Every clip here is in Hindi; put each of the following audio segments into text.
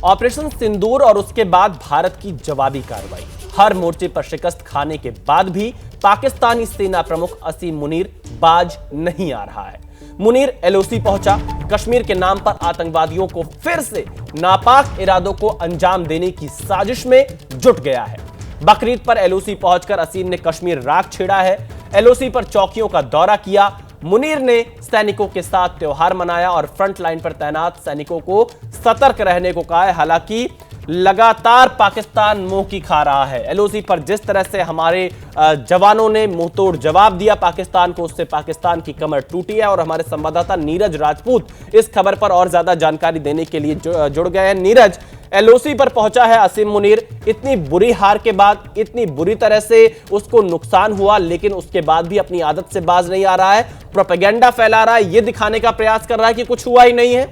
ऑपरेशन सिंदूर और उसके बाद भारत की जवाबी कार्रवाई, हर मोर्चे पर शिकस्त खाने के बाद भी पाकिस्तानी सेना प्रमुख असीम मुनीर बाज नहीं आ रहा है। मुनीर एलओसी पहुंचा, कश्मीर के नाम पर आतंकवादियों को फिर से नापाक इरादों को अंजाम देने की साजिश में जुट गया है। बकरीद पर एलओसी पहुंचकर असीम ने कश्मीर राग छेड़ा है। एलओसी पर चौकियों का दौरा किया। मुनीर ने सैनिकों के साथ त्योहार मनाया और फ्रंट लाइन पर तैनात सैनिकों को सतर्क रहने को कहा है। हालांकि लगातार पाकिस्तान मुंह की खा रहा है। एलओसी पर जिस तरह से हमारे जवानों ने मुंहतोड़ जवाब दिया पाकिस्तान को, उससे पाकिस्तान की कमर टूटी है। और हमारे संवाददाता नीरज राजपूत इस खबर पर और ज्यादा जानकारी देने के लिए जुड़ गए हैं। नीरज, एलओसी पर पहुंचा है असीम मुनीर, इतनी बुरी हार के बाद, इतनी बुरी तरह से उसको नुकसान हुआ, लेकिन उसके बाद भी अपनी आदत से बाज नहीं आ रहा है, प्रोपेगेंडा फैला रहा है, यह दिखाने का प्रयास कर रहा है कि कुछ हुआ ही नहीं है।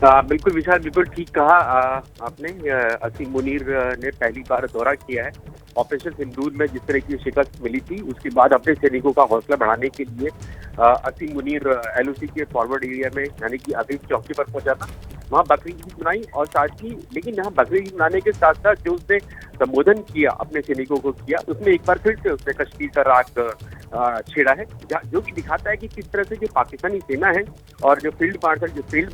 बिल्कुल विशाल, बिल्कुल ठीक कहा आपने। असीम मुनीर ने पहली बार दौरा किया है। ऑपरेशन सिंदूर में जिस तरह की शिकस्त मिली थी, उसके बाद अपने सैनिकों का हौसला बढ़ाने के लिए असीम मुनीर एलओसी के फॉरवर्ड एरिया में यानी कि अभी चौकी पर पहुंचा था। वहाँ बकरीद ईद मनाई और साथ ही, लेकिन यहाँ बकरीद ईद मनाने के साथ साथ जो उसने संबोधन किया अपने सैनिकों को किया, उसमें एक बार फिर से उसने कश्मीर का राग छेड़ा है, जो कि दिखाता है कि किस तरह से जो पाकिस्तानी सेना है और जो फील्ड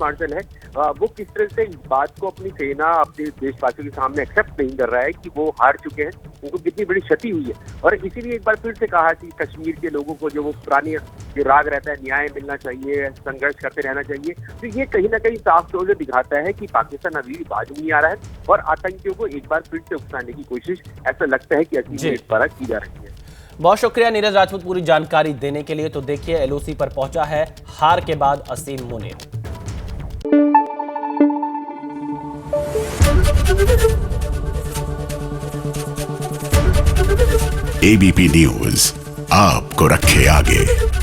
मार्शल है वो किस तरह से इस बात को अपनी सेना, अपने देशवासियों के सामने एक्सेप्ट नहीं कर रहा है कि वो हार चुके हैं, उनको कितनी बड़ी क्षति हुई है। और इसीलिए एक बार फिर से कहा कि कश्मीर के लोगों को जो वो पुरानी जो राग रहता है, न्याय मिलना चाहिए, संघर्ष करते रहना चाहिए, तो ये कहीं ना कहीं साफ तौर से दिखाता है कि पाकिस्तान अभी भी बाज नहीं आ रहा है और आतंकियों को एक बार फिर से उकसाने की कोशिश ऐसा लगता है कि असीम द्वारा की जा रही है। बहुत शुक्रिया नीरज राजपूत पूरी जानकारी देने के लिए। तो देखिए, एलओसी पर पहुंचा है हार के बाद असीम मुनीर। एबीपी न्यूज आपको रखे आगे।